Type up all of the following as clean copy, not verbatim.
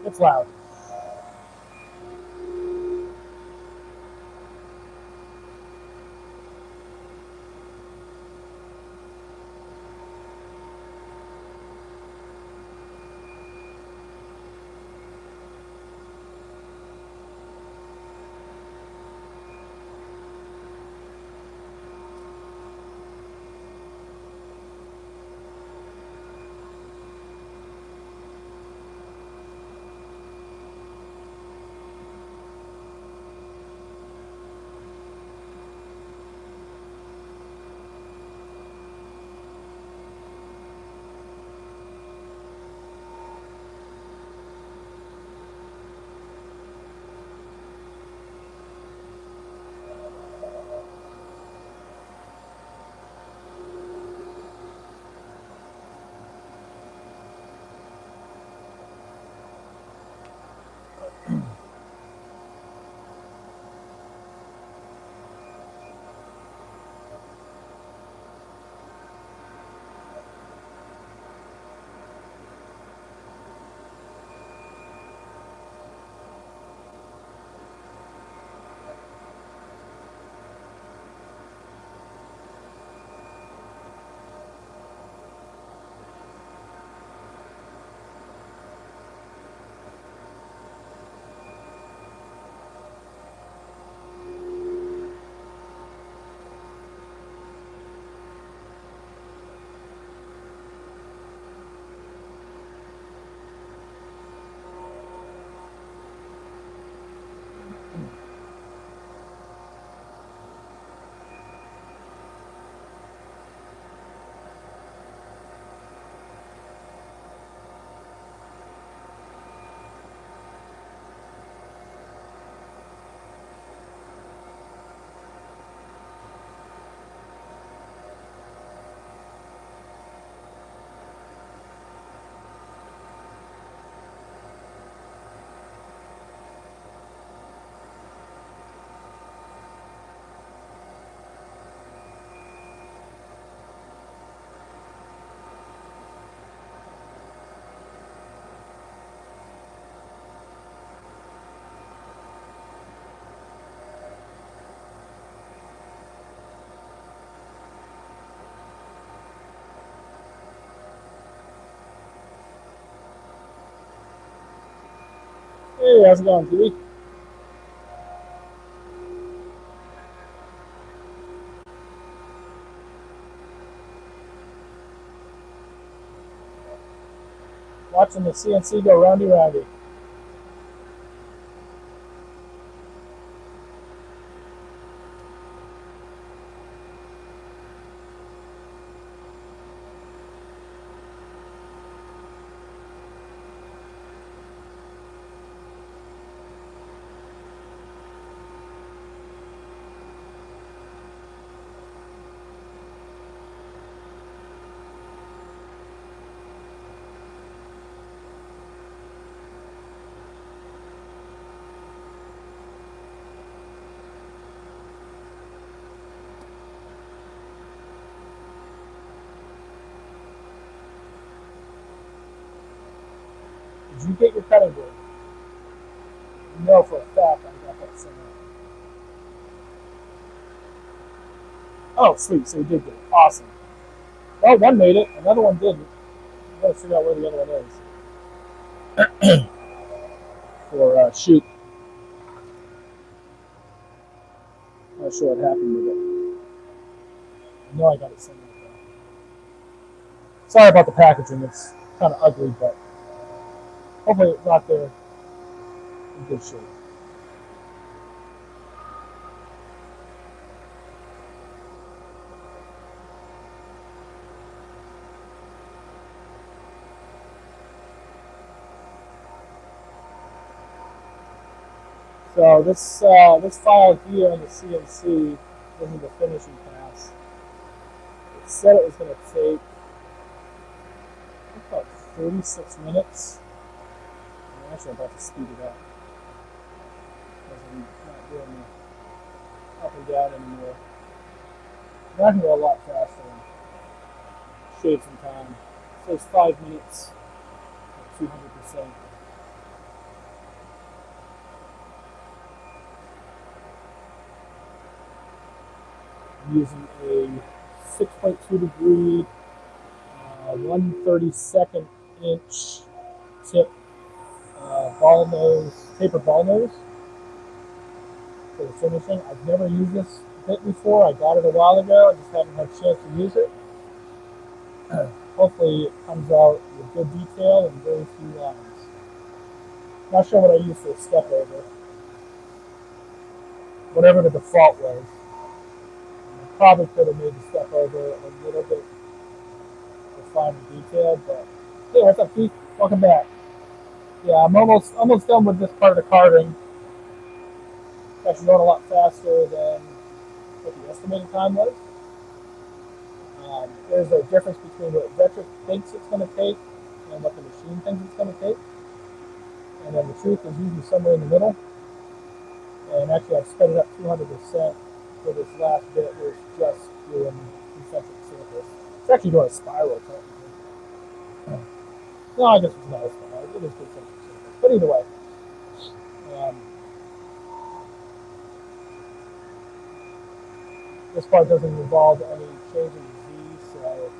It's loud. Hey, how's it going, TV? Watching the CNC go roundy roundy. Did you get your cutting board? No, for a fact I got that same out. Oh, sweet. So you did get it. Awesome. Well, one made it. Another one didn't. I gotta figure out where the other one is. For shoot. Not sure what happened with it. I know I got it sent out though. Sorry about the packaging. It's kind of ugly, but hopefully it's not there in good shape. So this file here on the CNC, this is the finishing pass. It said it was going to take about 36 minutes. I'm actually about to speed it up because I'm not doing the up and down anymore. I can go a lot faster and shave some time. It says 5 minutes at 200%. using a 6.2 degree, 1/32 inch tip ball nose, taper ball nose for the finishing. I've never used this bit before. I got it a while ago. I just haven't had a chance to use it. Hopefully it comes out with good detail and very few lines. Not sure what I used for a step over. Whatever the default was. I probably could have made the step over a little bit finer detail, but hey, what's up, Keith? Welcome back. Yeah, I'm almost done with this part of the carving. It's actually going a lot faster than what the estimated time was. There's a difference between what Vetric thinks it's going to take and what the machine thinks it's going to take. And then the truth is usually somewhere in the middle. And actually, I've sped it up 200% for this last bit where it's just doing concentric circles. It's actually doing a spiral, technically. No, I guess it's not a spiral. It is concentric circles. But either way, um, this part doesn't involve any changing the Z, so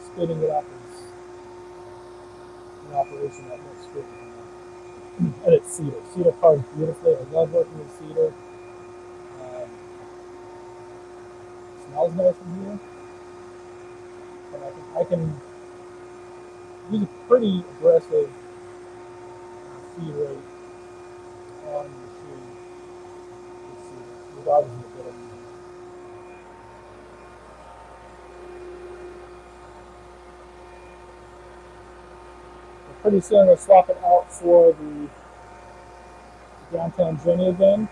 speeding it up is an operation that makes speeding it. And it's cedar. Cedar carves beautifully. I love working with cedar. Um, smells nice from here. And I can use a pretty aggressive feed rate on the machine with cedar, regardless of the bit I'm using. But pretty soon I'm going to swap it out for the downtown Jenny again.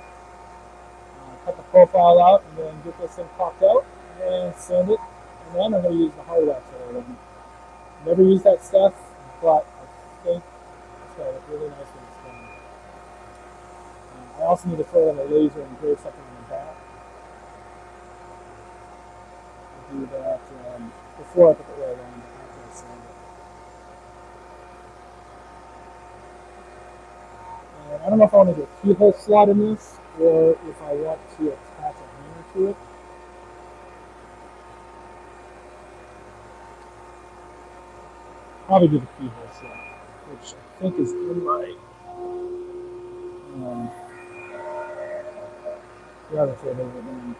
Cut the profile out and then get this thing popped out and sand it. And then I'm going to use the hard wax oil. Never used that stuff, but I think it's going to look really nice when it's done. I also need to throw in a laser and engrave something in the back. I'll do that before I put the oil on, but after I sand it. And I don't know if I want to do a keyhole slot in this or if I want to attach a hanger to it. Probably do the keyhole slot, which I think is in my um, router table right now.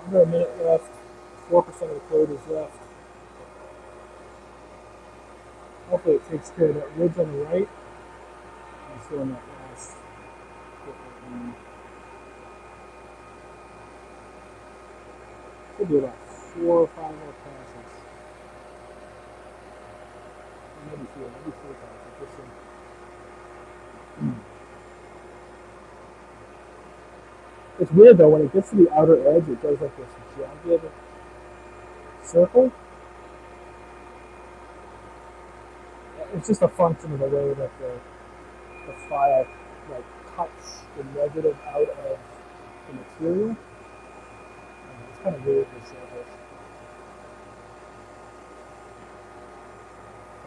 Under a minute left. 4% of the code is left. Hopefully it takes care of that ridge on the right. I'm still in that last bit right now. Should be about 4 or 5 more passes. Maybe 4 passes. This one. It's weird though, when it gets to the outer edge, it does like this jagged circle. It's just a function of the way that the file like cuts the negative out of the material. It's kind of weird with circles.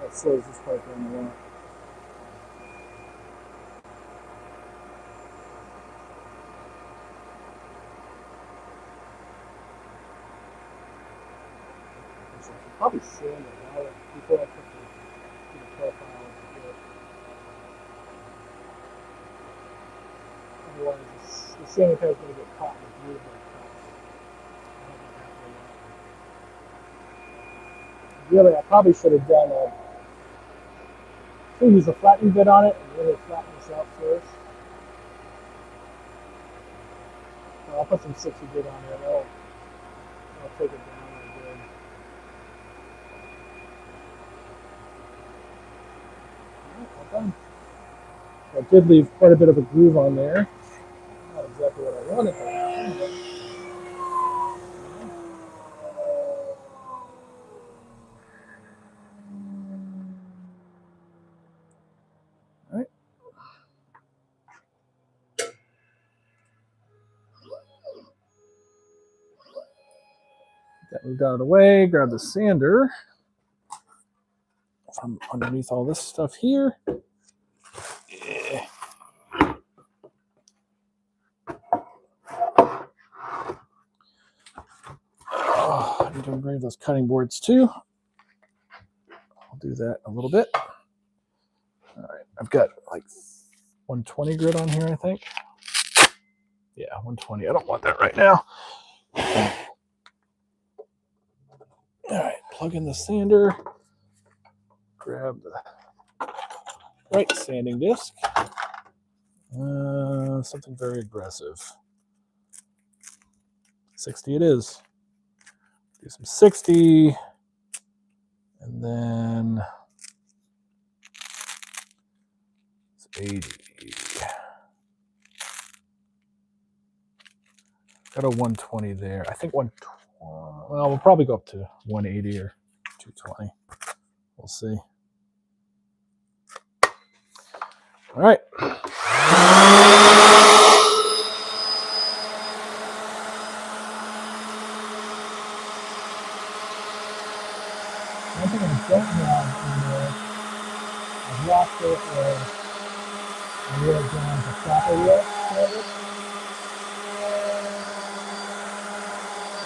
That slows this part down a lot. I should probably sand it while before I put the profile here. Otherwise, the sanding pad is going to get caught in the beautiful cuts. Really, I probably should have done a. Use a flattening bit on it and really flatten this out first. So I'll put some 60 grit on there. I'll take it down a bit. Alright, well done. I did leave quite a bit of a groove on there. Not exactly what I wanted to happen, but alright. That moved out of the way. Grab the sander from underneath all this stuff here. Yeah. Oh, I need to engrave those cutting boards too. I'll do that a little bit. All right, I've got like 120 grit on here, I think. Yeah, 120. I don't want that right now. All right, plug in the sander. Grab the right sanding disc. Something very aggressive. 60 it is. Do some 60. And then it's 80. Got a 120 there. I think 120. Well, we'll probably go up to 180 or 220. We'll see. All right. One thing I don't have in there, I've lost it where I really down to proper wheel.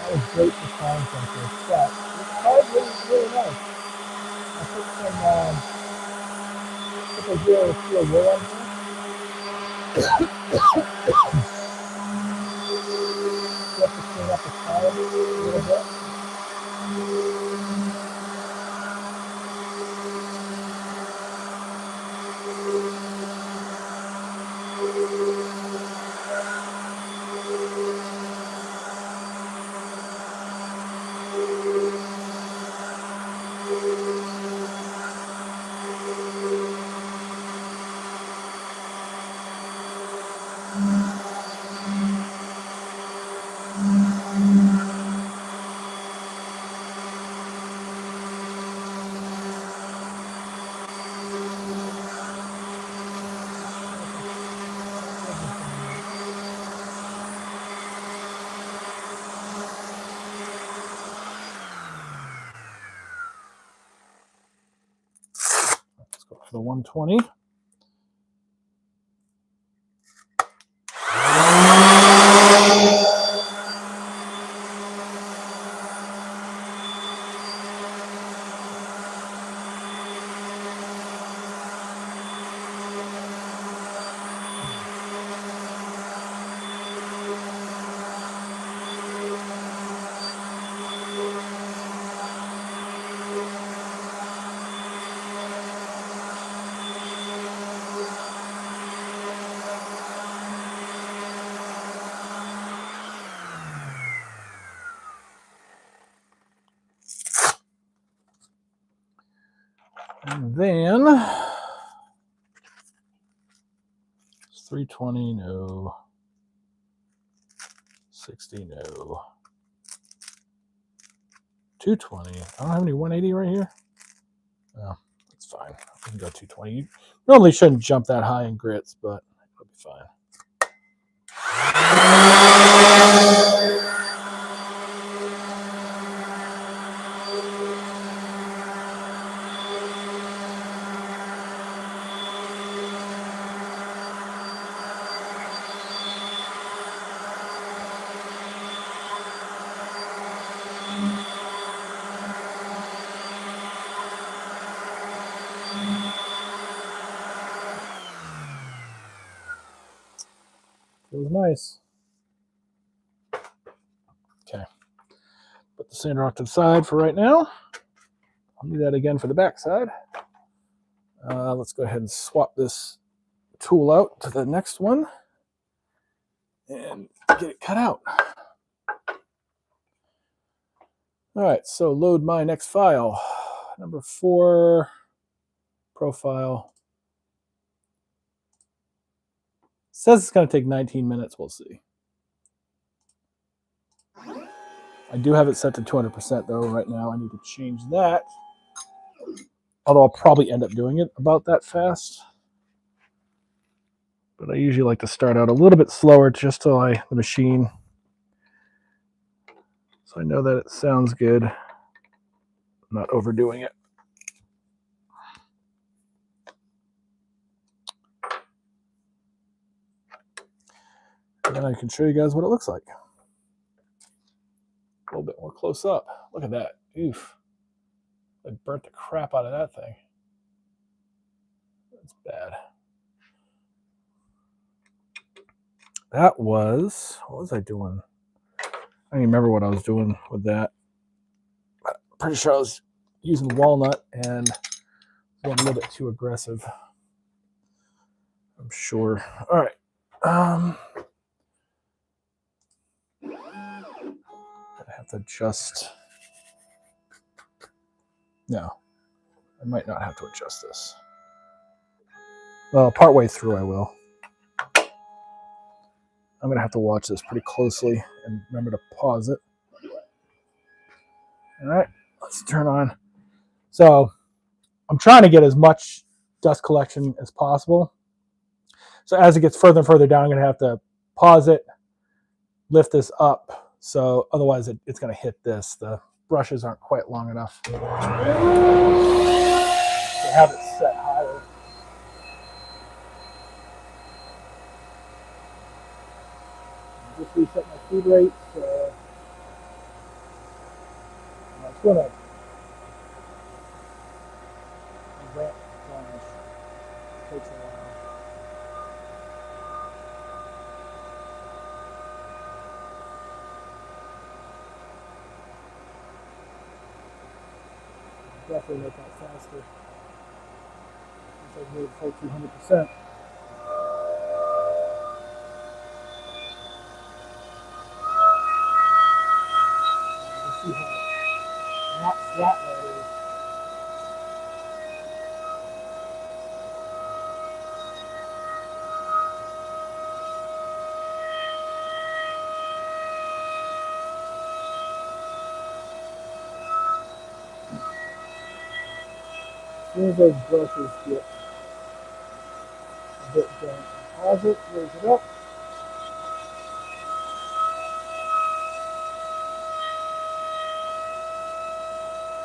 That was great for time sensors, but it's hard, really nice. I put some zero steel wool on here. Just to clean up the tire a little bit. Let's go for the 120. And then it's 320, no. 60, no. 220. I don't have any 180 right here. No, that's fine. I can go 220. You normally shouldn't jump that high in grits, but it'll be fine. Feels nice. Okay. Put the sander off to the side for right now. I'll do that again for the back side. Let's go ahead and swap this tool out to the next one and get it cut out. All right, so load my next file. Number 4, profile. Says it's going to take 19 minutes. We'll see. I do have it set to 200% though right now. I need to change that. Although I'll probably end up doing it about that fast. But I usually like to start out a little bit slower just till the machine so I know that it sounds good. I'm not overdoing it. And then I can show you guys what it looks like. A little bit more close up. Look at that. Oof. I burnt the crap out of that thing. That's bad. That was, what was I doing? I don't even remember what I was doing with that. I'm pretty sure I was using walnut and going a little bit too aggressive. I'm sure. All right. I have to adjust. No, I might not have to adjust this. Well, partway through I will. I'm going to have to watch this pretty closely and remember to pause it. All right, let's turn on. So I'm trying to get as much dust collection as possible. So as it gets further and further down, I'm going to have to pause it, lift this up. So otherwise it's going to hit this. The brushes aren't quite long enough to have it set higher. Just reset my feed rate. It's going to ramp varnish. It takes a while. Definitely make that faster. Once I've made full 200%. You see how not flat that is. As soon as those brushes get a bit done, pause it, raise it up.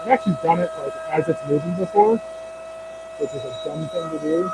I've actually done it like as it's moving before, which is a dumb thing to do.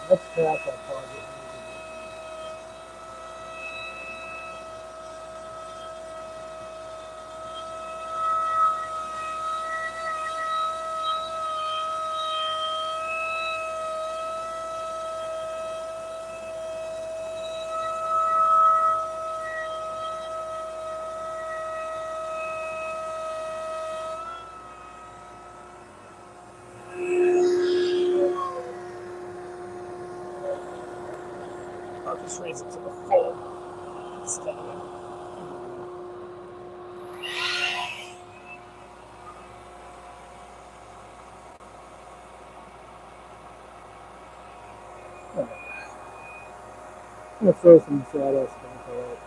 Let's pass that pause it. I'll just raise it to the full extent of it. Right. I'm going to throw some shadow stuff out.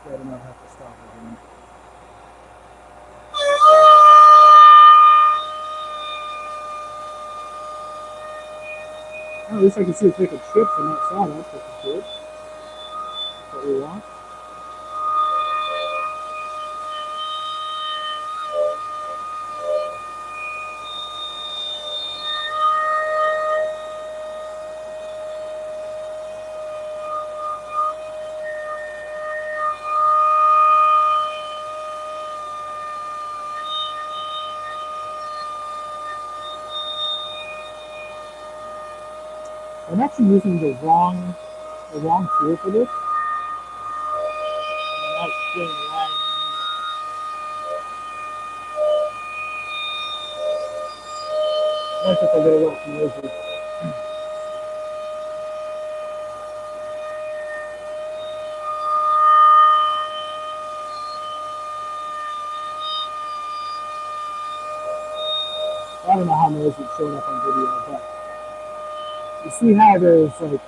So I do not have to stop again. Well, at least I can see it's making chips and not sawdust, which is good. That's what we want. I'm actually using the wrong tool for this. And I'll explain why in a minute. I took a little less noisy. I don't know how noisy it's showing up on video, but you see how there's like this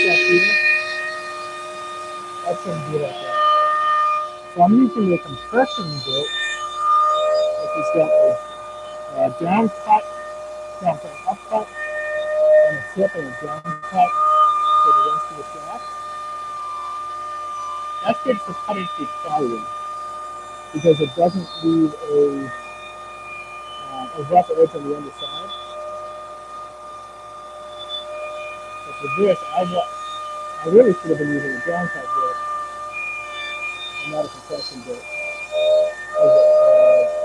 stuff here? That shouldn't be like that. So I'm using the compression bit, which has got a down cut, up cut on the tip and a down cut for the rest of the shaft. That's good for cutting through plywood because it doesn't leave a rough edge on the underside. But for this, I really should have been using a down cut bit and not a compression bit.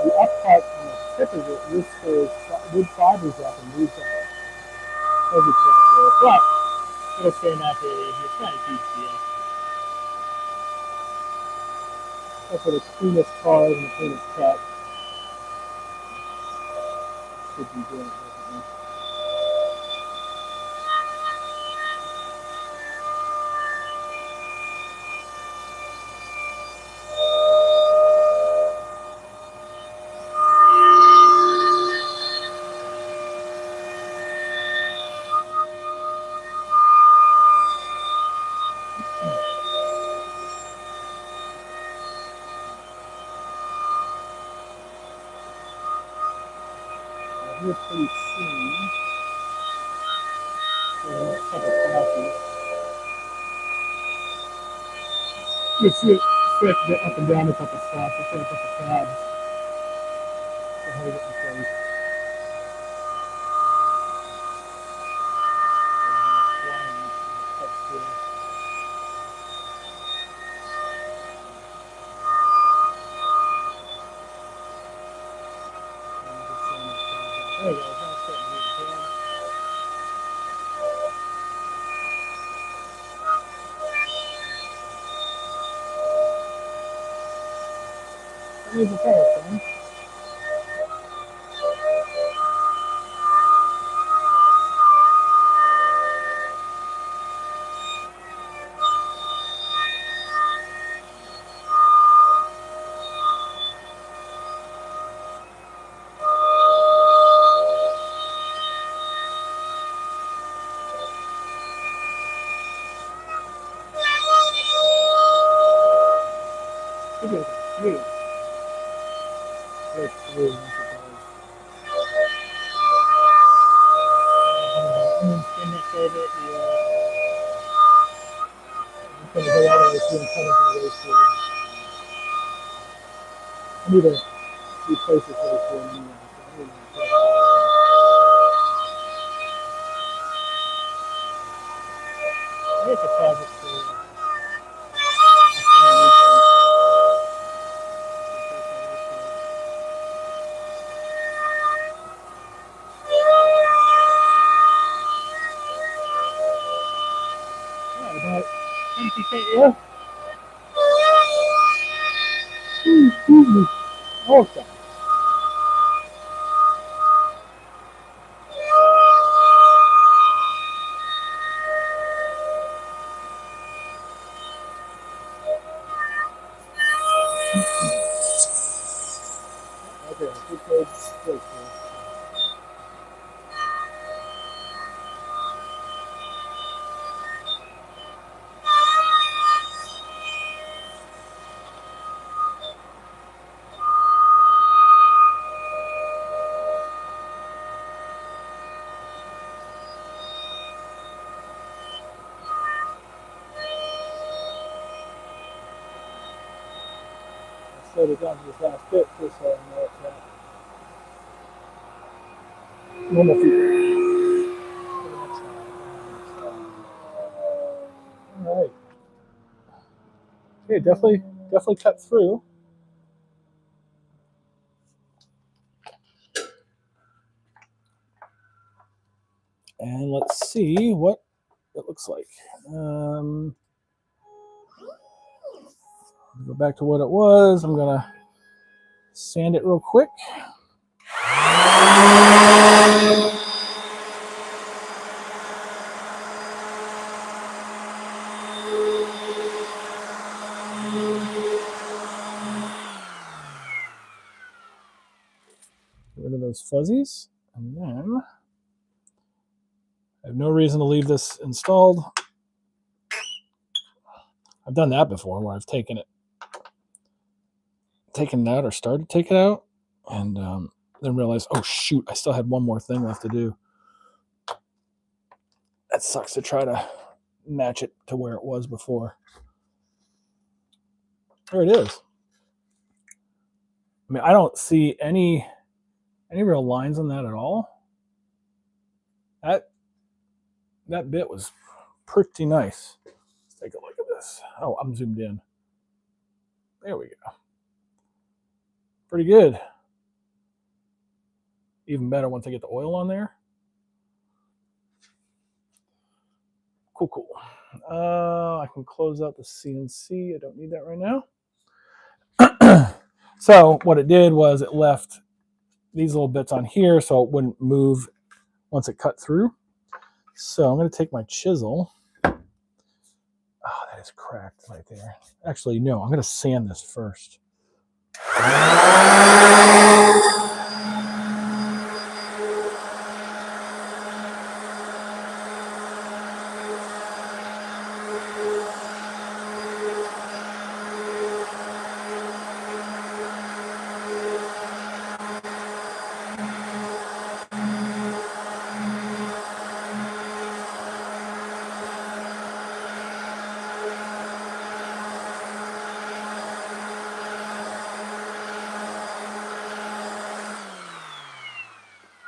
The upcut on the tip of it lifts those wood fibers up and leaves that heavy track there. But it'll stand out there easy. It's not a huge deal. That's for the cleanest cars and the cleanest cut. Should be doing it differently. Here pretty soon. So the next couple classes. You see it stretch a bit up and down a couple spots. Just a couple tabs to hold it in place. There you go. That's starting to move the tab. That means the power thing. Three. There's three. Spin this over. I'm going to go out of this room coming to the race board. I need to replace this race board anyway. There's a project for about 10% left. Excuse me. Okay. Okay, good page. Good. So we're down to this last bit, just so I know it's normal feet. All right. Okay, definitely cut through. And let's see what it looks like. Go back to what it was. I'm gonna sand it real quick. Get rid of those fuzzies, and then I have no reason to leave this installed. I've done that before where I've taken it out or started to take it out and then realized, oh shoot, I still had one more thing left to do. That sucks to try to match it to where it was before. There it is. I mean, I don't see any real lines on that at all. That bit was pretty nice. Let's take a look at this. Oh, I'm zoomed in. There we go. Pretty good. Even better once I get the oil on there. Cool. I can close out the CNC. I don't need that right now. So what it did was it left these little bits on here so it wouldn't move once it cut through. So I'm going to take my chisel. Oh, that is cracked right there. Actually, no, I'm going to sand this first.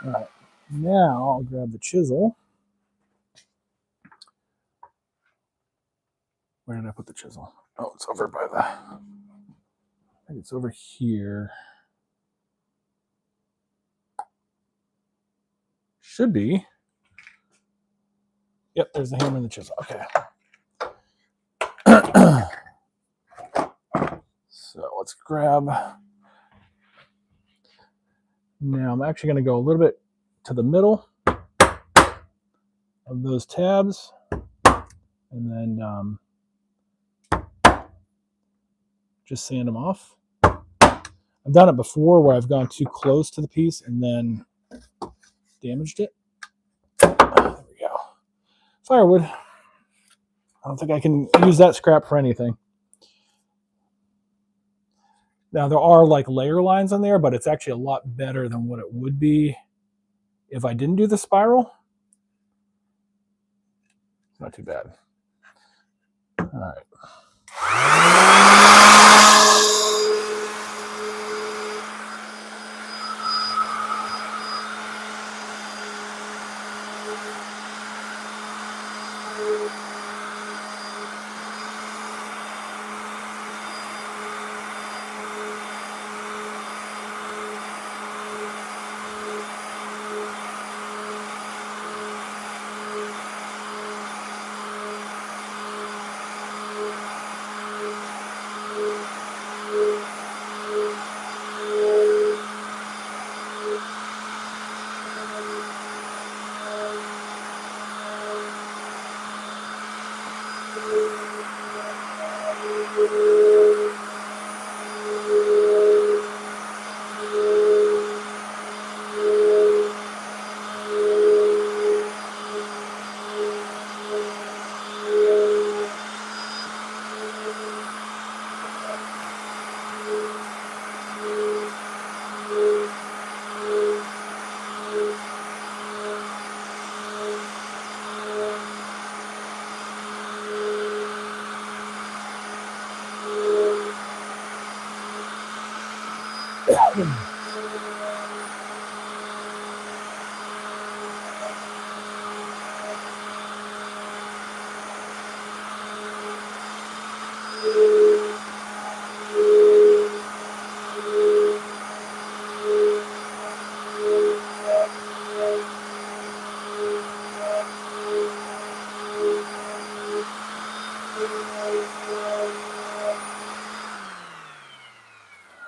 All right, now I'll grab the chisel. Where did I put the chisel? Oh, it's over by the, I think it's over here. Should be. Yep, there's the hammer and the chisel. Okay. So let's grab. Now I'm actually going to go a little bit to the middle of those tabs, and then just sand them off. I've done it before where I've gone too close to the piece and then damaged it. There we go. Firewood. I don't think I can use that scrap for anything. Now there are like layer lines on there, but it's actually a lot better than what it would be if I didn't do the spiral. Not too bad. All right.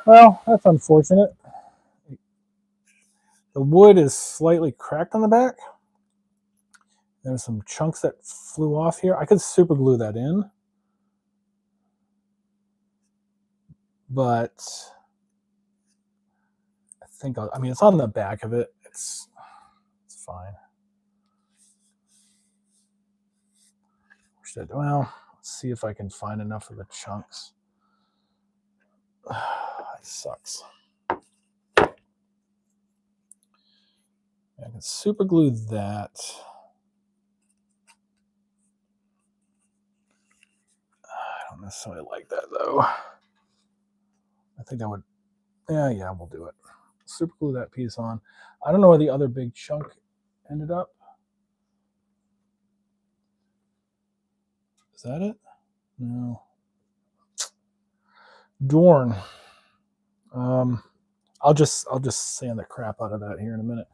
Well, that's unfortunate. The wood is slightly cracked on the back. There's some chunks that flew off here. I could super glue that in, but I think I mean, it's on the back of it. It's fine. Well, let's see if I can find enough of the chunks. It sucks. I can super glue that. I don't necessarily like that though. I think that would, yeah, we'll do it. Super glue that piece on. I don't know where the other big chunk ended up. Is that it? No. Dorn. I'll just sand the crap out of that here in a minute.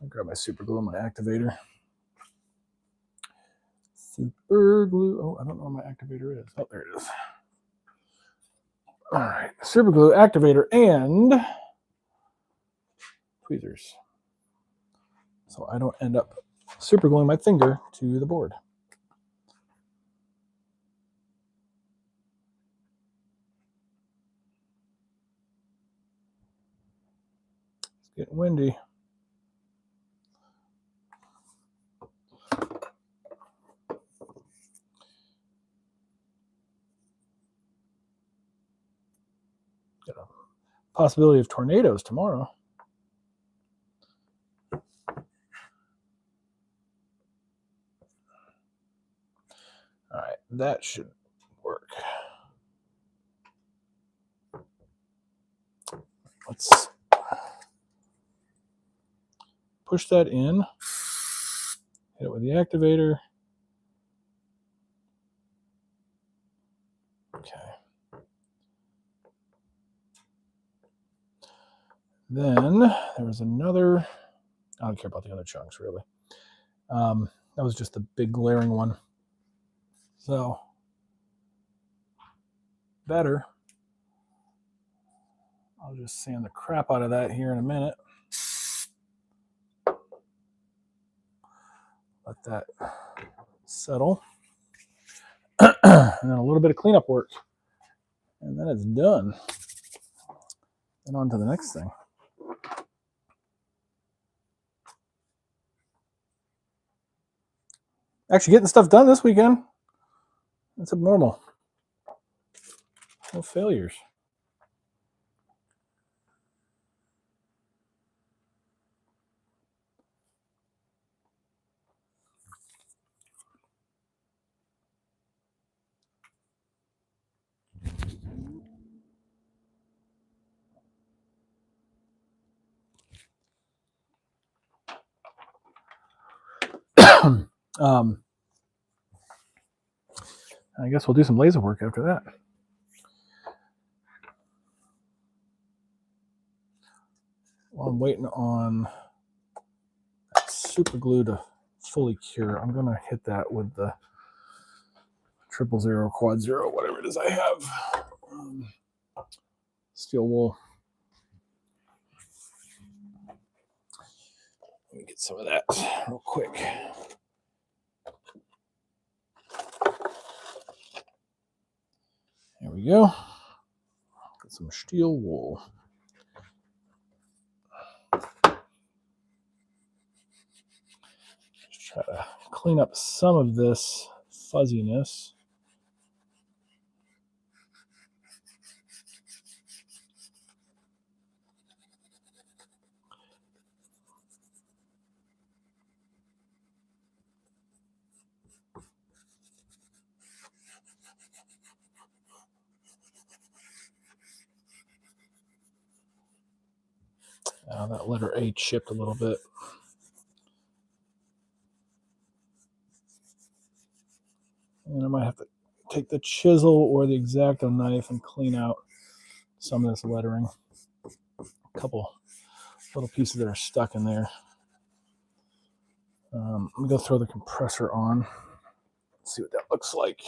I'll grab my super glue and my activator. Super glue. Oh, I don't know where my activator is. Oh, there it is. All right, super glue, activator, and tweezers. So I don't end up super gluing my finger to the board. It's getting windy. Got a possibility of tornadoes tomorrow. All right, that should work. Let's push that in. Hit it with the activator. Okay. Then there was another. I don't care about the other chunks really. That was just a big glaring one. So better. I'll just sand the crap out of that here in a minute. Let that settle. And then a little bit of cleanup work. And then it's done. And on to the next thing. Actually getting stuff done this weekend. That's abnormal. No failures. I guess we'll do some laser work after that. While I'm waiting on that super glue to fully cure, I'm going to hit that with the 000, quad 0, whatever it is I have. Steel wool. Let me get some of that real quick. There we go. Get some steel wool. Just try to clean up some of this fuzziness. That letter A chipped a little bit. And I might have to take the chisel or the X-Acto knife and clean out some of this lettering. A couple little pieces that are stuck in there. Let me go throw the compressor on. See what that looks like.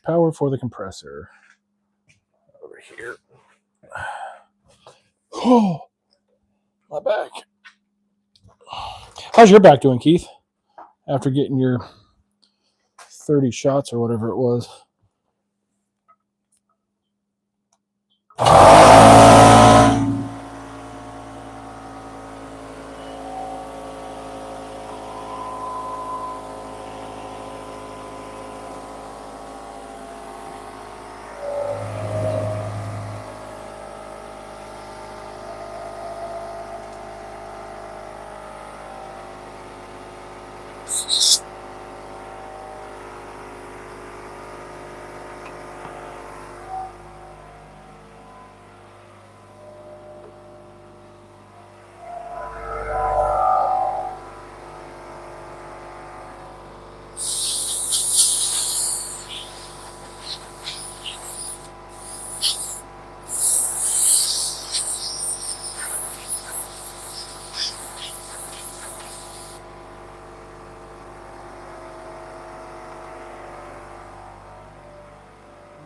Power for the compressor over here. Oh, my back. How's your back doing, Keith? After getting your 30 shots or whatever it was.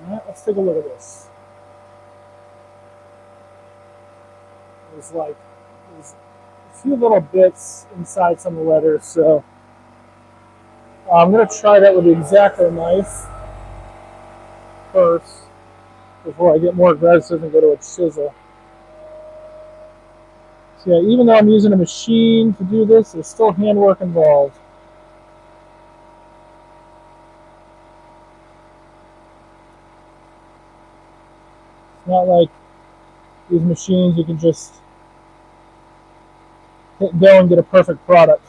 All right, let's take a look at this. There's a few little bits inside some of the letters, so I'm going to try that with the X-Acto knife first before I get more aggressive and go to a chisel. So yeah, even though I'm using a machine to do this, there's still handwork involved. It's not like these machines you can just hit go and get a perfect product.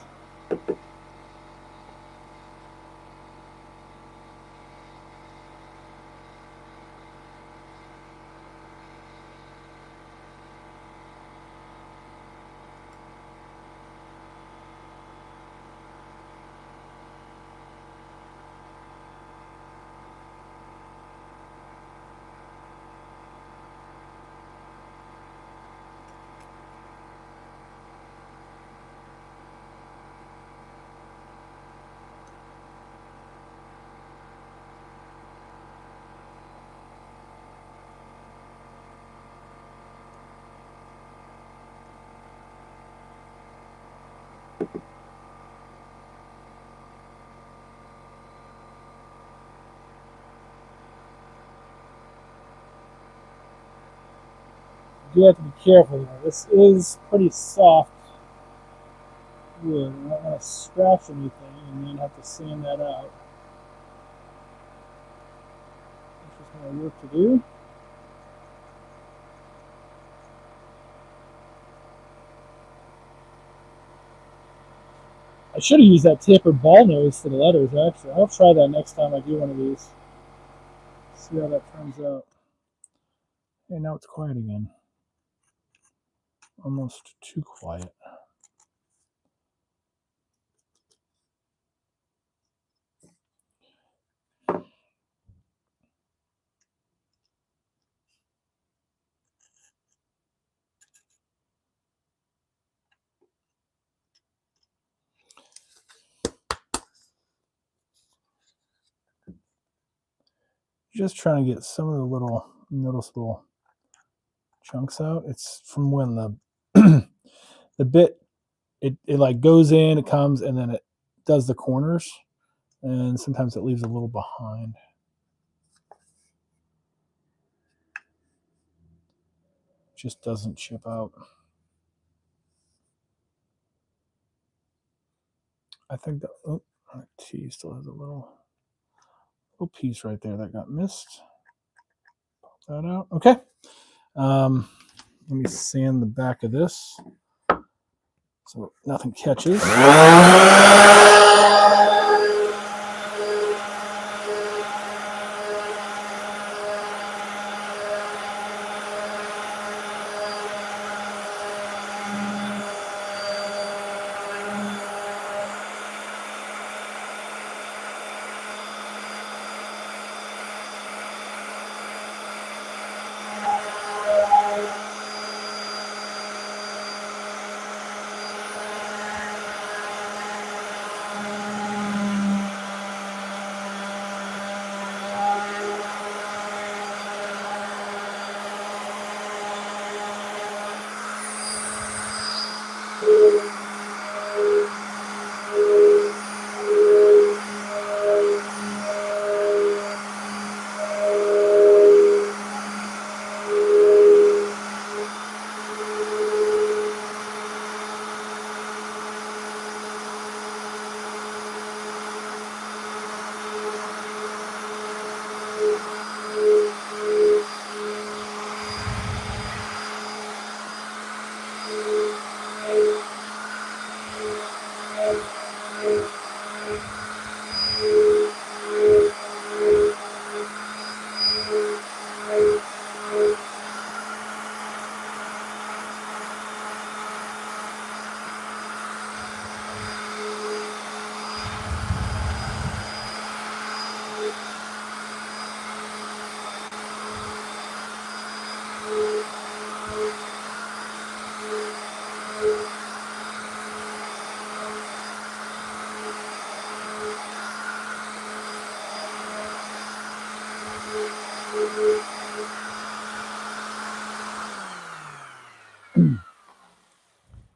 You do have to be careful though. This is pretty soft wood. I don't want to scratch anything and then have to sand that out. There's just more work to do. I should have used that tapered ball nose for the letters, actually. I'll try that next time I do one of these. See how that turns out. Hey, now it's quiet again. Almost too quiet. Just trying to get some of the little noticeable chunks out. It's from when the the bit it like goes in, it comes, and then it does the corners, and sometimes it leaves a little behind. Just doesn't chip out. I think that T still has a little piece right there that got missed. Pop that out. Okay. Let me sand the back of this so nothing catches.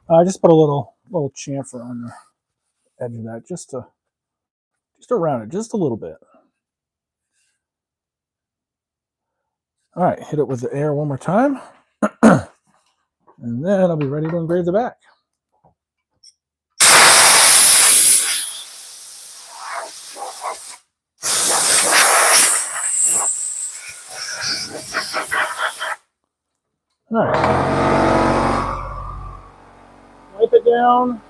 I just put a little chamfer on the edge of that, just around it, just a little bit. All right, hit it with the air one more time, and then I'll be ready to engrave the back. All right, wipe it down.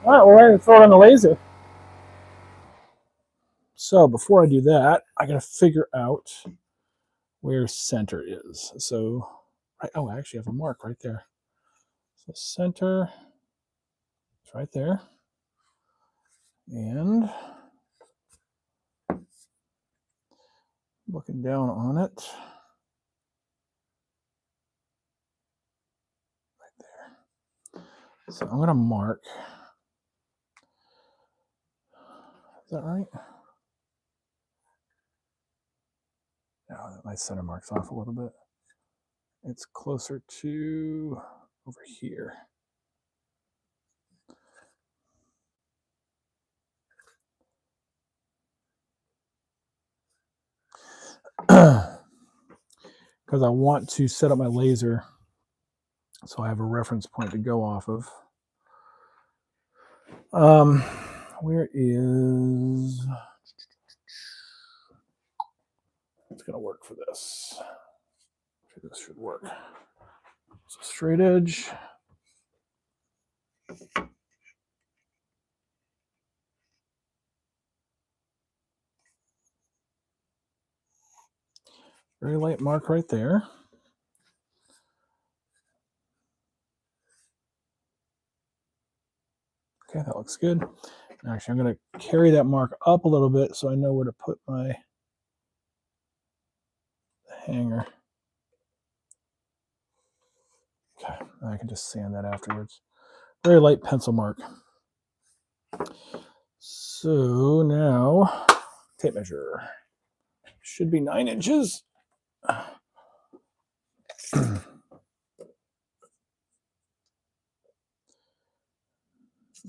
All right, we're ready to throw it on the laser. So before I do that, I got to figure out where center is. So, oh, I actually have a mark right there. So center, it's right there. And looking down on it, right there. So I'm going to mark. Is that right? No, my center mark's off a little bit. It's closer to over here. Because I want to set up my laser so I have a reference point to go off of. Where is... It's going to work for this. This should work. So straight edge. Very light mark right there. Okay, that looks good. Actually, I'm going to carry that mark up a little bit so I know where to put my hanger. Okay, I can just sand that afterwards. Very light pencil mark. So now, tape measure. Should be 9 inches.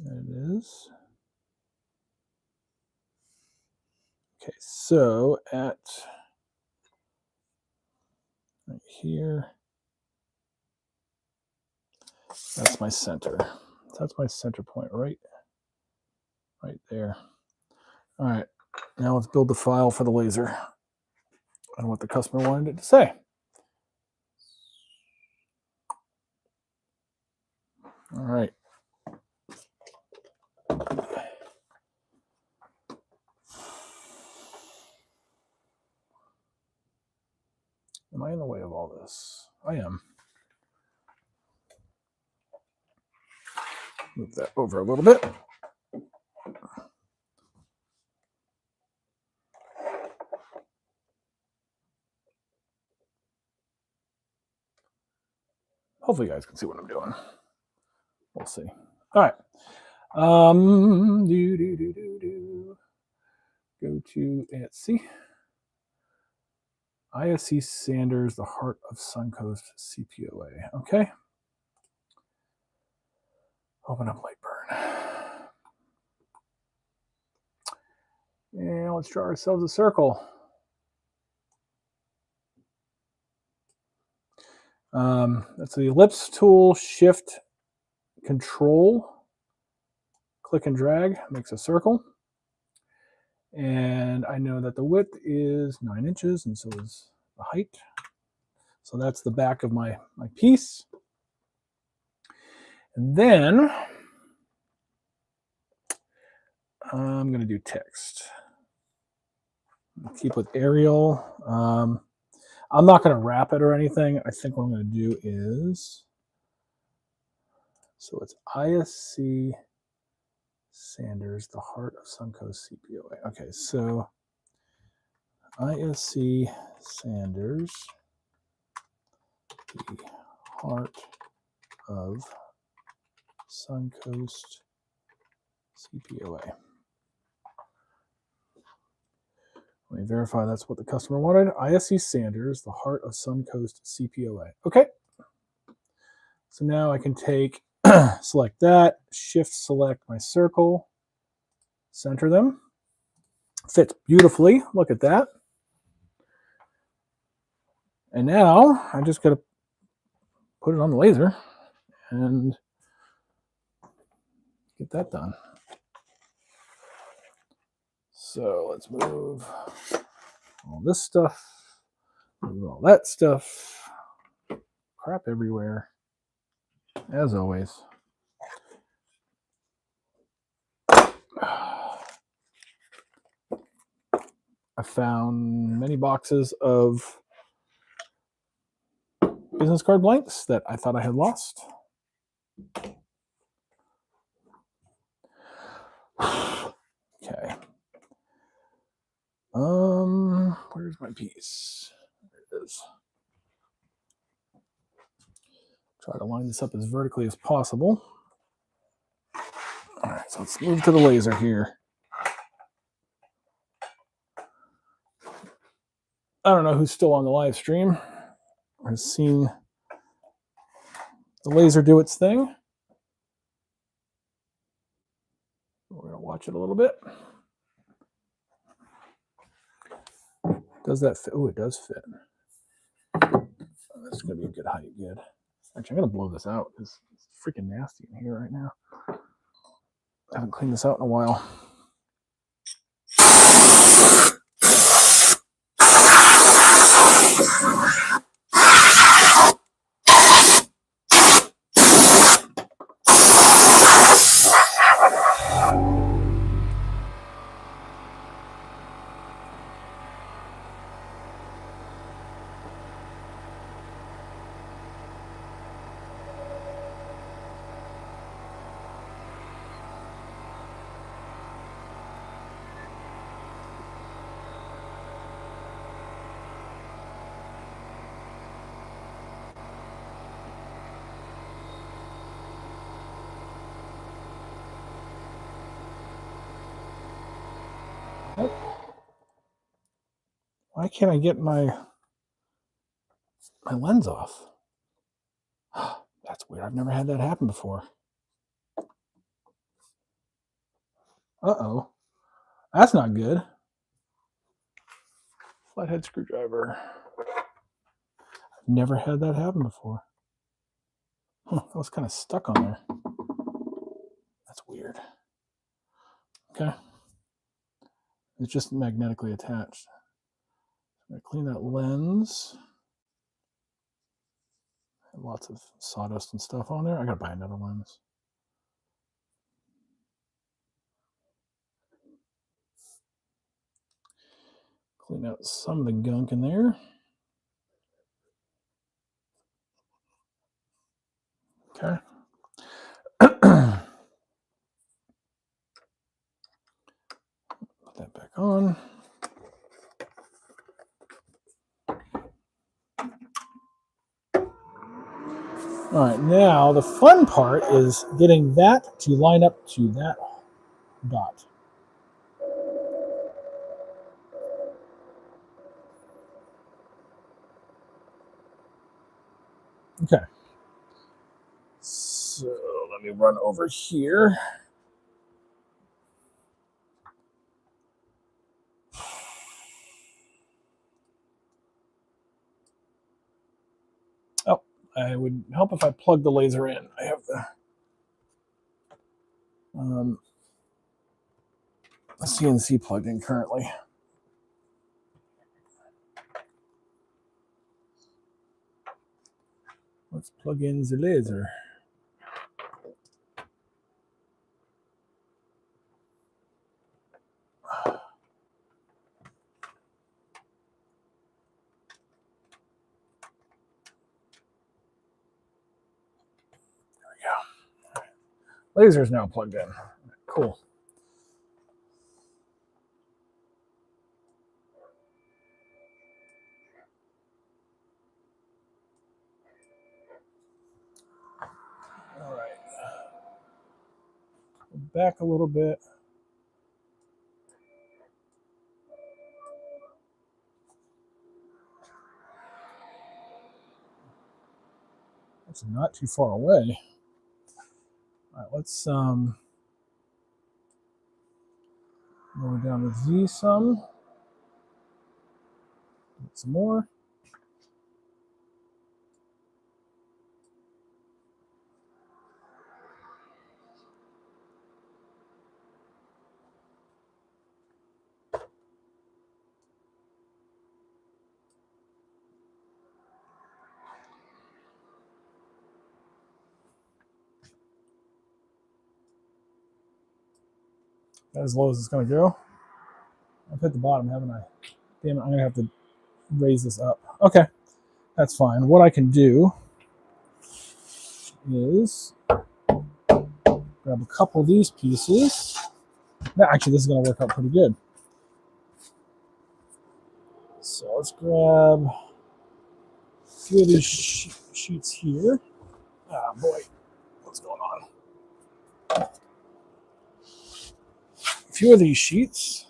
There it is. Okay, so at right here, that's my center. That's my center point right there. All right, now let's build the file for the laser and what the customer wanted it to say. All right. Am I in the way of all this? I am. Move that over a little bit. Hopefully you guys can see what I'm doing. We'll see. All right. Go to ISC. ISC Sanders, the Heart of Suncoast CPOA. Okay. Open up Lightburn. And let's draw ourselves a circle. That's the ellipse tool, shift, control, click and drag, makes a circle. And I know that the width is 9 inches, and so is the height. So that's the back of my piece. And then I'm going to do text. Keep with Arial. I'm not going to wrap it or anything. I think what I'm going to do is So it's ISC Sanders, the heart of Suncoast CPOA. Okay, so ISC Sanders, the heart of Suncoast CPOA. Let me verify that's what the customer wanted. ISC Sanders, the heart of Suncoast CPOA. Okay. So now I can take, select that, shift select my circle, center them. Fits beautifully. Look at that. And now I just got to put it on the laser and get that done. So let's move all this stuff, move all that stuff. Crap everywhere, as always. I found many boxes of business card blanks that I thought I had lost. Okay. Where's my piece? There it is. Try to line this up as vertically as possible. All right, so let's move to the laser here. I don't know who's still on the live stream or has seen the laser do its thing. We're going to watch it a little bit. Does that fit? Oh, it does fit. That's going to be a good height. Good. Actually, I'm going to blow this out because it's freaking nasty in here right now. I haven't cleaned this out in a while. Why can't I get my lens off? That's weird. I've never had that happen before. Uh-oh. That's not good. Flathead screwdriver. I've never had that happen before. That was kind of stuck on there. That's weird. Okay. It's just magnetically attached. I'm going to clean that lens. Lots of sawdust and stuff on there. I got to buy another lens. Clean out some of the gunk in there. Okay. Put that back on. All right, now the fun part is getting that to line up to that dot. Okay. So let me run over here. Oh, I would help if I plug the laser in. I have the CNC plugged in currently. Let's plug in the laser. Laser is now plugged in. Cool. All right. Back a little bit. That's not too far away. All right, let's lower down the Z some. Get some more. That's as low as it's going to go. I've hit the bottom, haven't I? Damn it, I'm going to have to raise this up. Okay, that's fine. What I can do is grab a couple of these pieces. Actually, this is going to work out pretty good. So let's grab a few of these sheets here. Ah, boy, what's going on? A few of these sheets.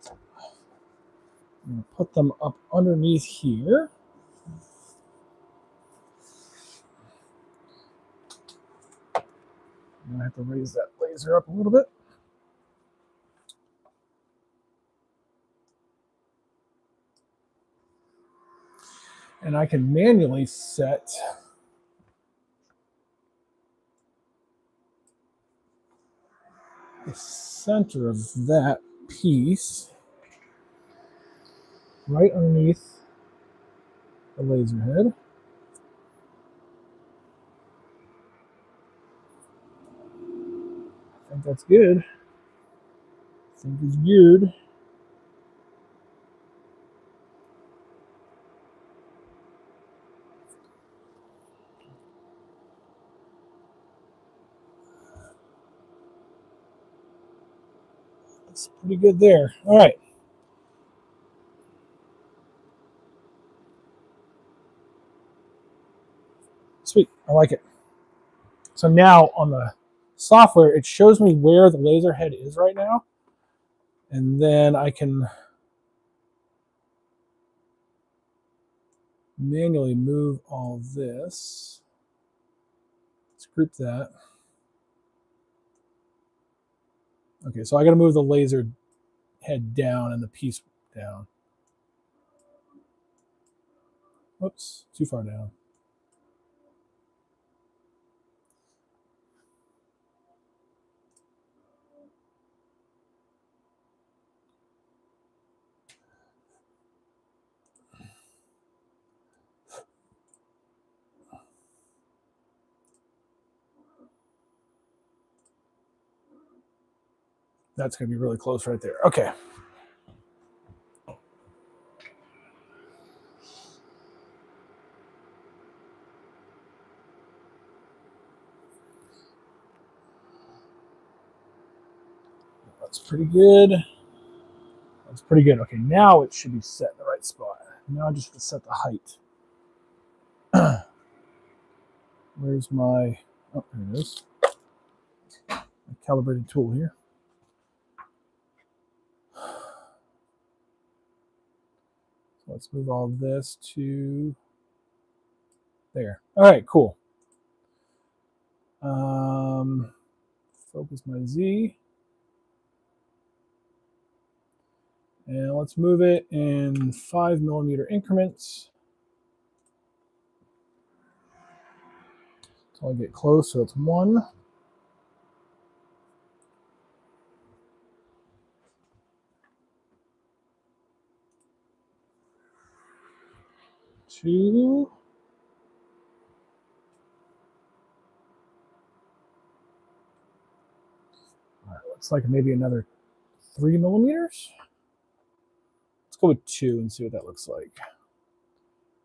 I'm going to put them up underneath here. I have to raise that laser up a little bit. And I can manually set the center of that piece right underneath the laser head. I think that's good. I think it's good. That's pretty good there. All right. Sweet. I like it. So now on the software, it shows me where the laser head is right now. And then I can manually move all this. Let's group that. Okay, so I got to move the laser head down and the piece down. Oops, too far down. That's going to be really close right there. Okay. That's pretty good. That's pretty good. Okay, now it should be set in the right spot. Now I just have to set the height. Where's my, oh, there it is. My calibrated tool here. So let's move all this to there. All right, cool. Focus my Z. And let's move it in 5mm increments. So I'll get close, so it's 1. 2. All right, looks like maybe another 3mm. Let's go with 2 and see what that looks like.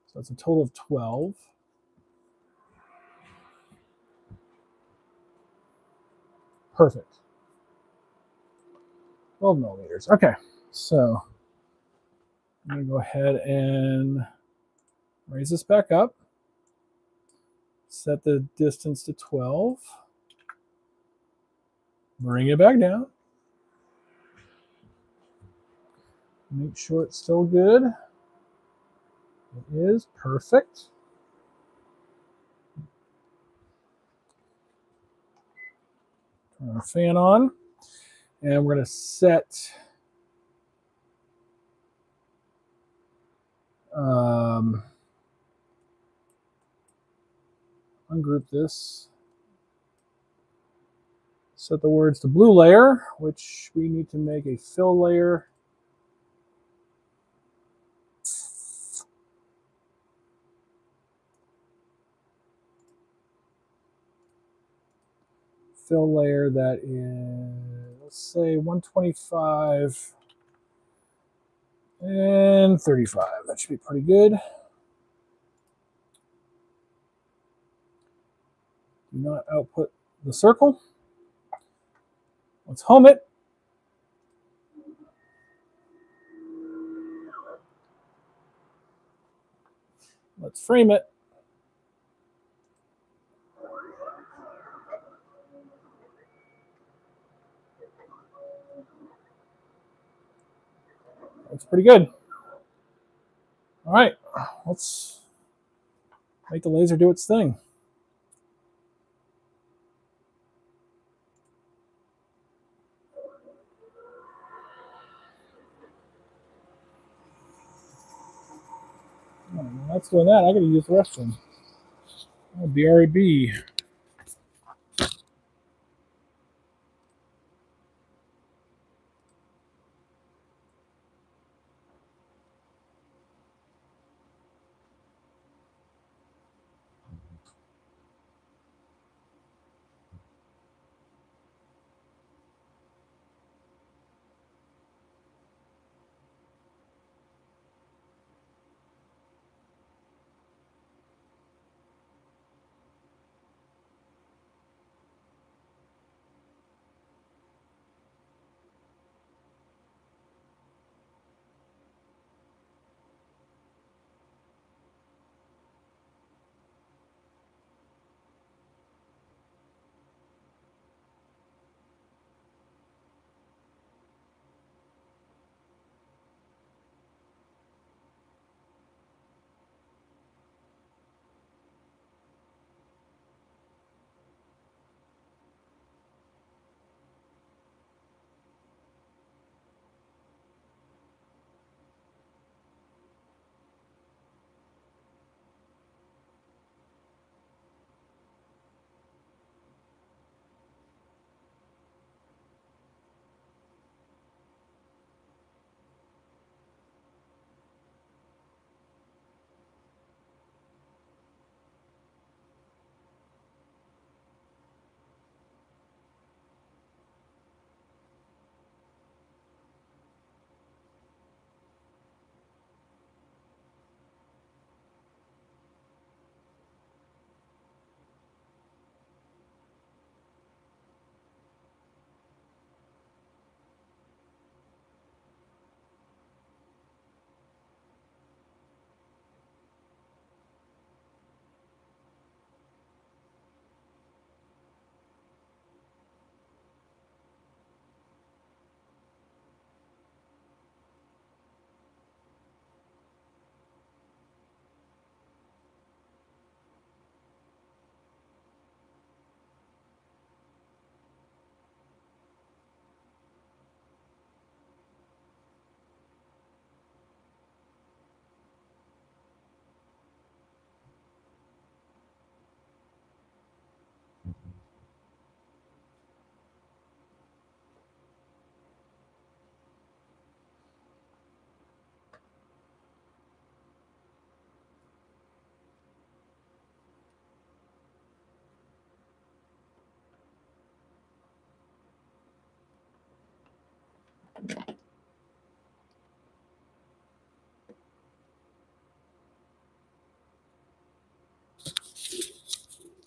So that's a total of 12. Perfect. 12 millimeters. Okay, so I'm going to go ahead and raise this back up. Set the distance to 12. Bring it back down. Make sure it's still good. It is perfect. Turn our fan on. And we're going to set ungroup this. Set the words to blue layer, which we need to make a fill layer. Fill layer that is, let's say 125 and 35. That should be pretty good. Do not output the circle. Let's home it. Let's frame it. Looks pretty good. All right, let's make the laser do its thing. Oh, that's doing that. I gotta use the restroom. Oh, BRB.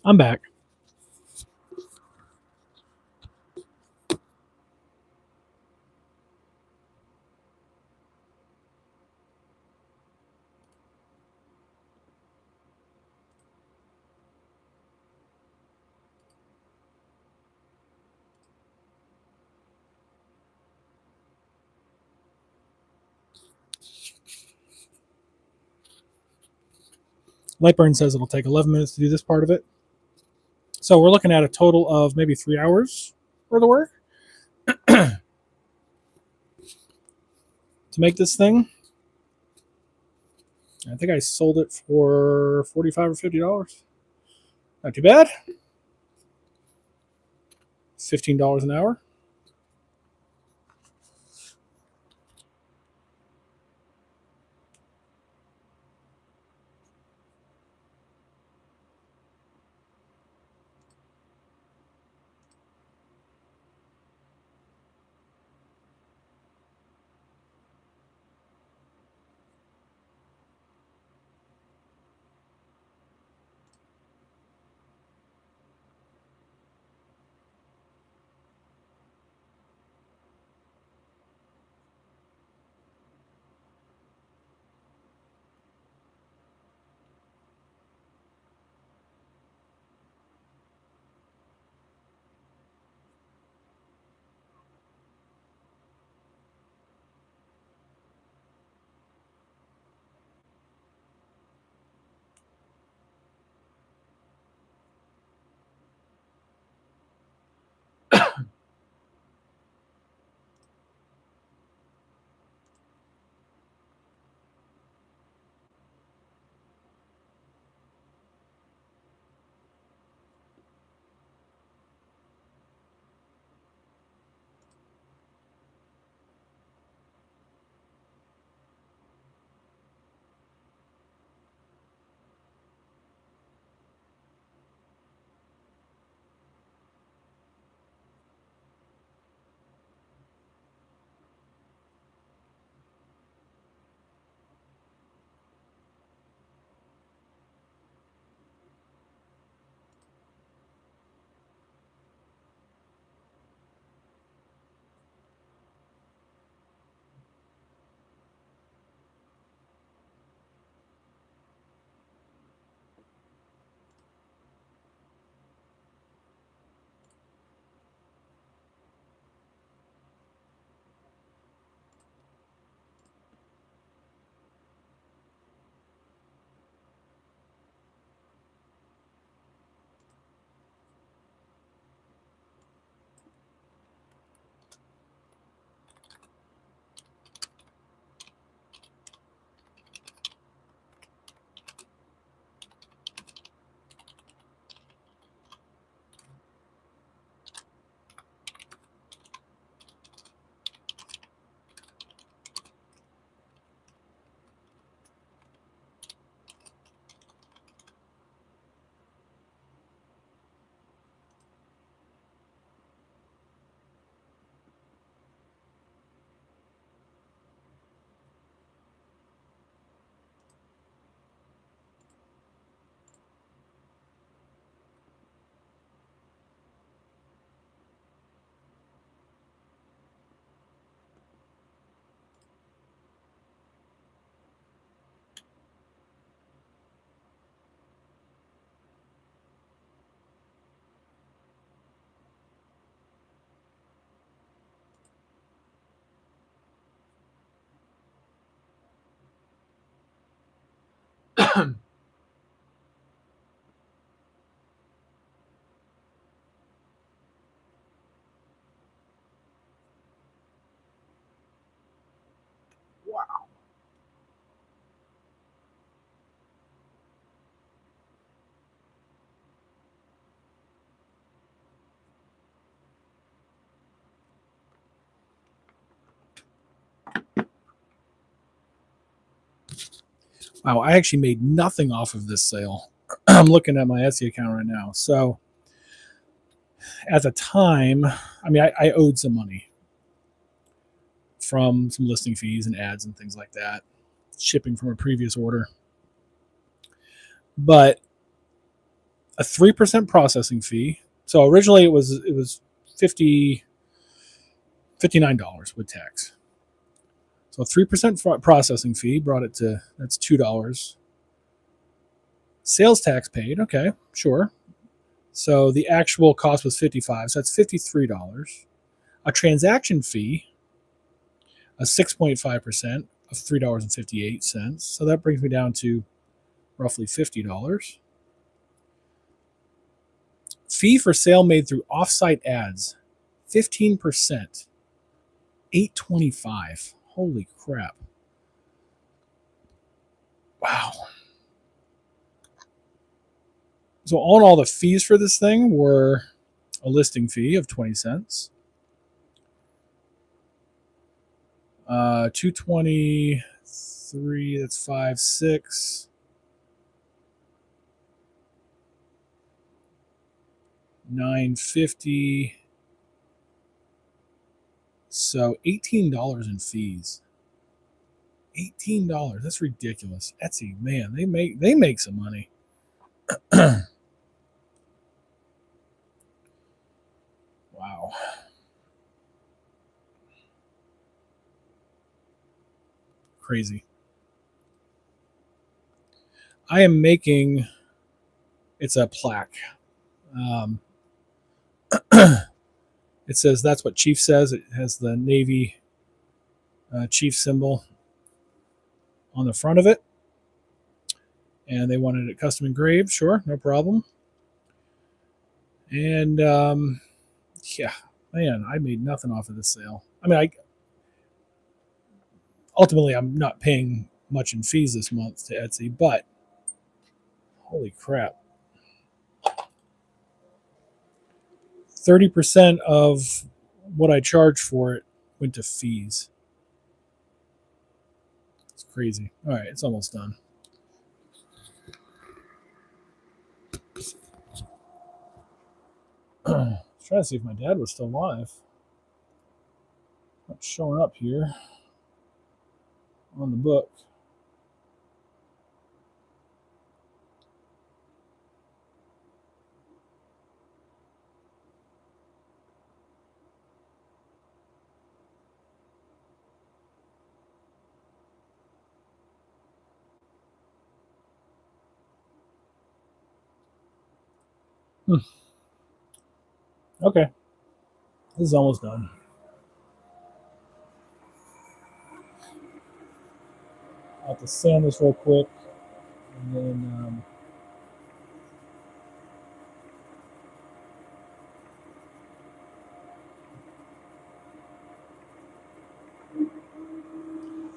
I'm back. Lightburn says it'll take 11 minutes to do this part of it. So we're looking at a total of maybe 3 hours worth of work to make this thing. I think I sold it for $45 or $50. Not too bad. $15 an hour. Wow, I actually made nothing off of this sale. I'm looking at my Etsy account right now. So at the time, I mean, I owed some money from some listing fees and ads and things like that, shipping from a previous order. But a 3% processing fee. So originally it was 59 dollars with tax. So 3% processing fee brought it to, that's $2. Sales tax paid, okay, sure. So the actual cost was 55, so that's $53. A transaction fee of 6.5% of $3.58. So that brings me down to roughly $50. Fee for sale made through offsite ads, 15%, $8.25. Holy crap. Wow. So all in all, the fees for this thing were a listing fee of 20 cents, 223, that's 5, 6, 950. So $18 in fees. $18. That's ridiculous. Etsy, man, they make some money. Wow. Crazy. I am making, it's a plaque. Um, it says that's what Chief says. It has the Navy Chief symbol on the front of it. And they wanted it custom engraved. Sure, no problem. And yeah, man, I made nothing off of this sale. I mean, ultimately I'm not paying much in fees this month to Etsy, but holy crap. 30% of what I charged for it went to fees. It's crazy. All right, it's almost done. Trying to see if my dad was still alive. Not showing up here on the book. Okay, this is almost done. I have to sand this real quick, and then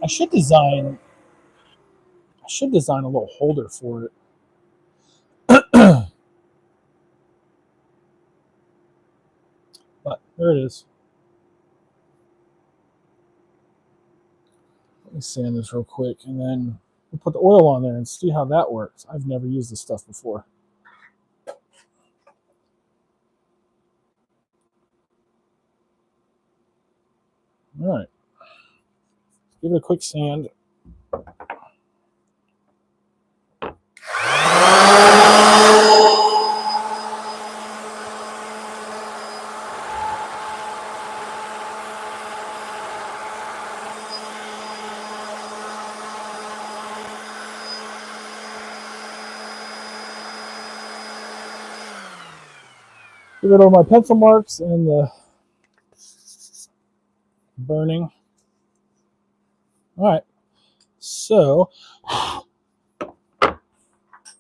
I should design a little holder for it. But there it is. Let me sand this real quick, and then we'll put the oil on there and see how that works. I've never used this stuff before. All right, give it a quick sand. Get rid of my pencil marks and the burning. All right, so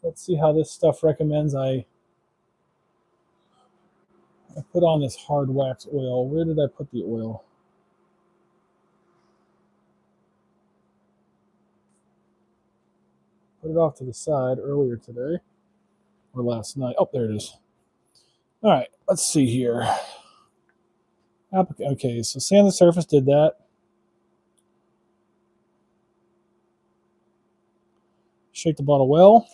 let's see how this stuff recommends I put on this hard wax oil. Where did I put the oil? Put it off to the side earlier today or last night. Oh, there it is. All right, let's see here. Okay, so sand the surface, did that. Shake the bottle well.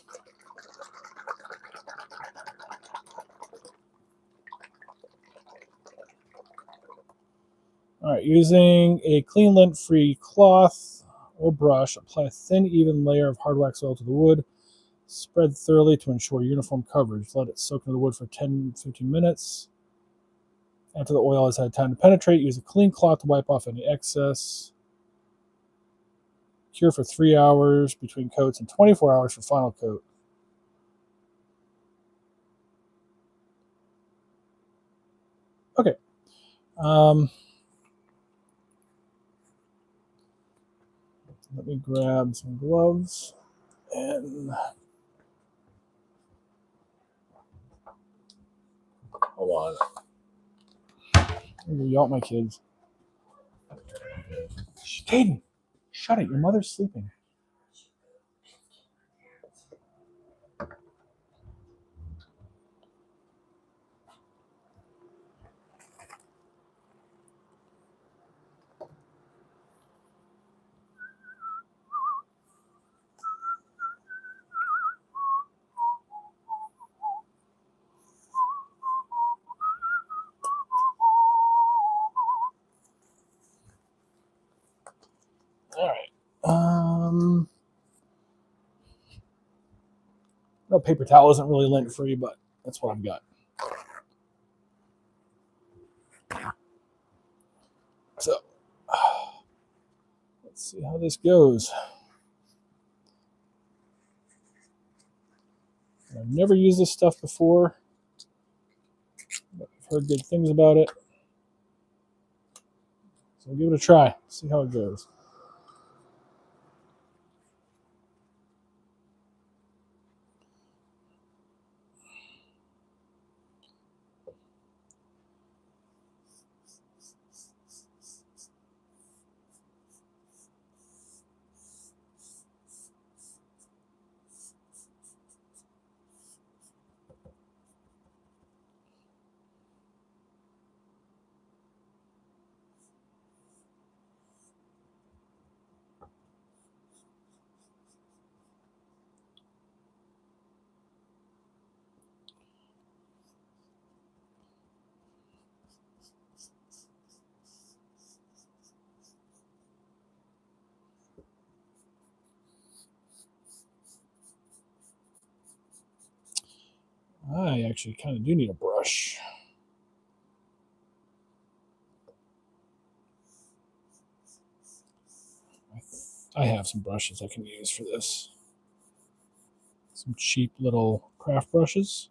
All right, using a clean lint-free cloth or brush, apply a thin, even layer of hard wax oil to the wood. Spread thoroughly to ensure uniform coverage. Let it soak into the wood for 10-15 minutes. After the oil has had time to penetrate, use a clean cloth to wipe off any excess. Cure for 3 hours between coats and 24 hours for final coat. Okay. Let me grab some gloves and Hold on. I'm gonna yell at my kids. Caden, shut it. Your mother's sleeping. All right. No, paper towel isn't really lint free, but that's what I've got. So let's see how this goes. I've never used this stuff before, but I've heard good things about it. So I'll give it a try, see how it goes. I actually kind of do need a brush. I have some brushes I can use for this. Some cheap little craft brushes.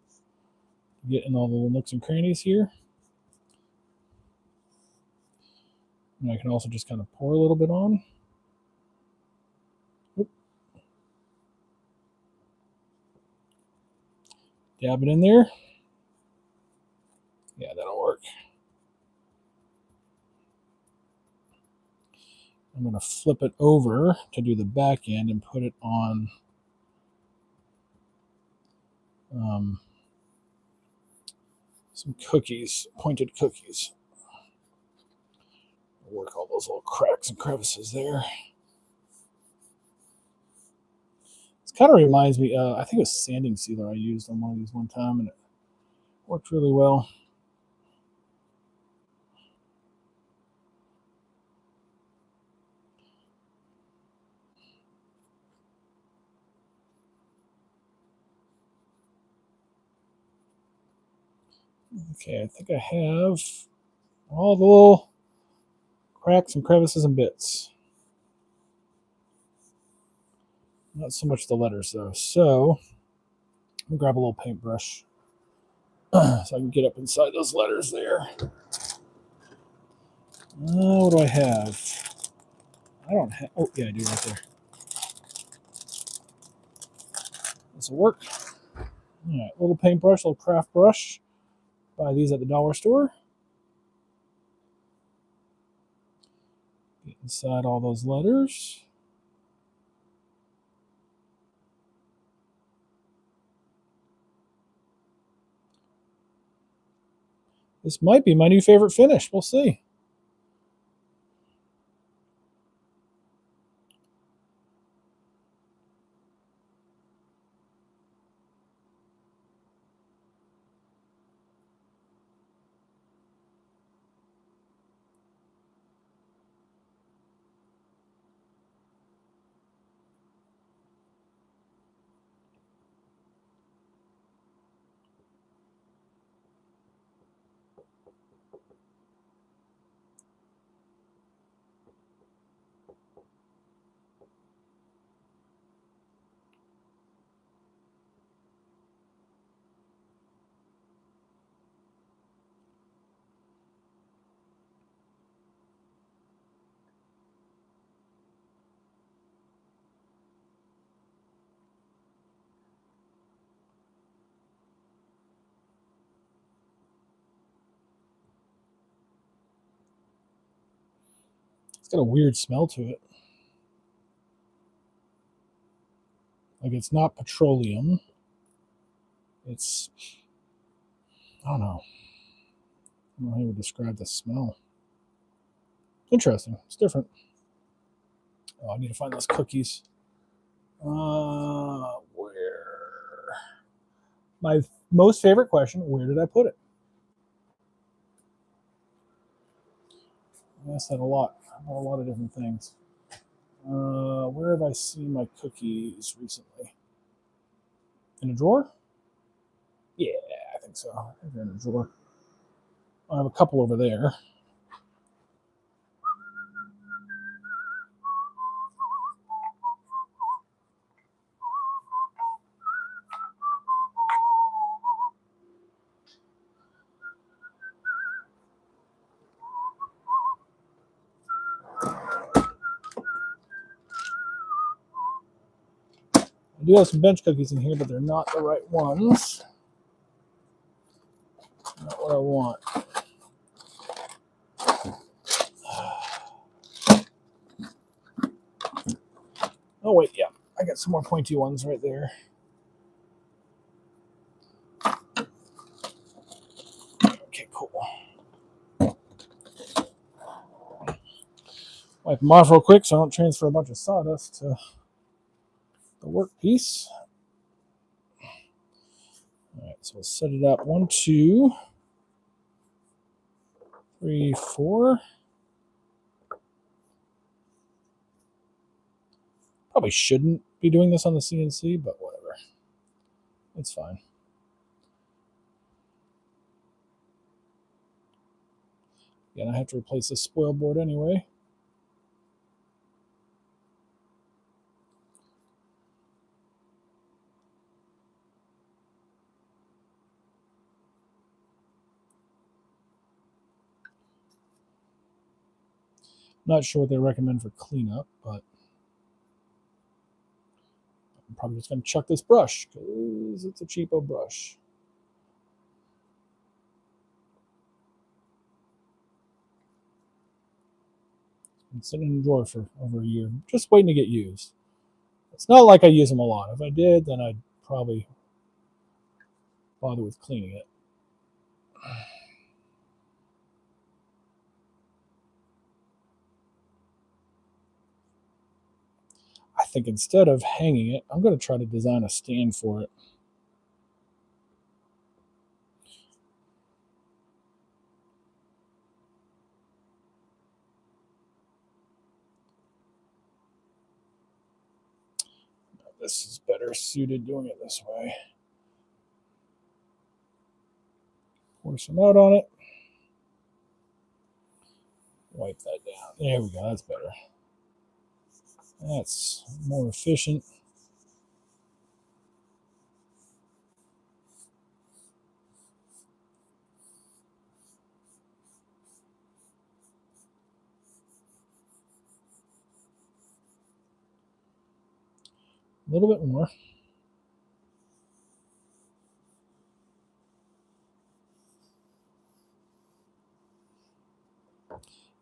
Get in all the little nooks and crannies here. And I can also just kind of pour a little bit on. Oop. Dab it in there. Yeah, that'll work. I'm going to flip it over to do the back end and put it on some cookies, pointed cookies. Work all those little cracks and crevices there. This kind of reminds me, I think it was sanding sealer I used on one of these one time, and it worked really well. Okay, I think I have all the little cracks and crevices and bits. Not so much the letters though. So I'm gonna grab a little paintbrush so I can get up inside those letters there. What do I have? I don't have. Oh yeah, I do right there. This will work. All right, little paintbrush, little craft brush. Buy these at the dollar store. Get inside all those letters. This might be my new favorite finish. We'll see. It's got a weird smell to it. Like it's not petroleum. It's, I don't know. I don't know how you would describe the smell. Interesting. It's different. Oh, I need to find those cookies. Where? My most favorite question, where did I put it? I asked that a lot of different things. Where have I seen my cookies recently? In a drawer? Yeah, I think so. I think they're in a drawer. I have a couple over there. I do have some bench cookies in here, but they're not the right ones. Not what I want. Oh, wait, yeah. I got some more pointy ones right there. Okay, cool. Wipe them off real quick so I don't transfer a bunch of sawdust to the workpiece. All right, so we'll set it up. 1, 2, 3, 4. Probably shouldn't be doing this on the CNC, but whatever. It's fine. Again, I have to replace this spoil board anyway. Not sure what they recommend for cleanup, but I'm probably just going to chuck this brush because it's a cheapo brush. Been sitting in the drawer for over a year, just waiting to get used. It's not like I use them a lot. If I did, then I'd probably bother with cleaning it. I think instead of hanging it, I'm going to try to design a stand for it. This is better suited doing it this way. Pour some out on it. Wipe that down. There we go. That's better. That's more efficient. A little bit more.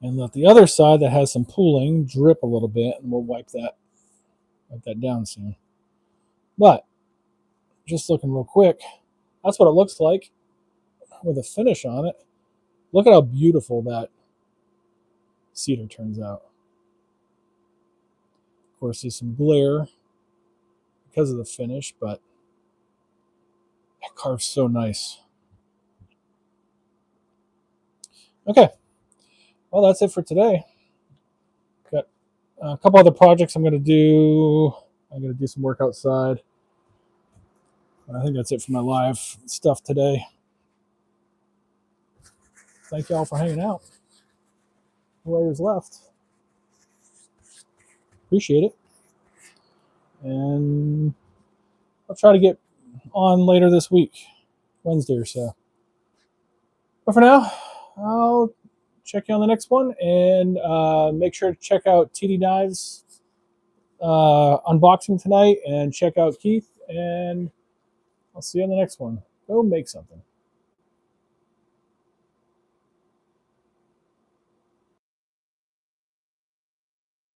And let the other side that has some pooling drip a little bit, and we'll wipe that down soon. But just looking real quick, that's what it looks like with a finish on it. Look at how beautiful that cedar turns out. Of course, there's some glare because of the finish, but it carves so nice. Okay, well, that's it for today. Got a couple other projects I'm going to do. I'm going to do some work outside. I think that's it for my live stuff today. Thank you all for hanging out. Whoever's left. Appreciate it. And I'll try to get on later this week, Wednesday or so. But for now, I'll check you on the next one, and make sure to check out TD Knives unboxing tonight, and check out Keith, and I'll see you on the next one. Go make something.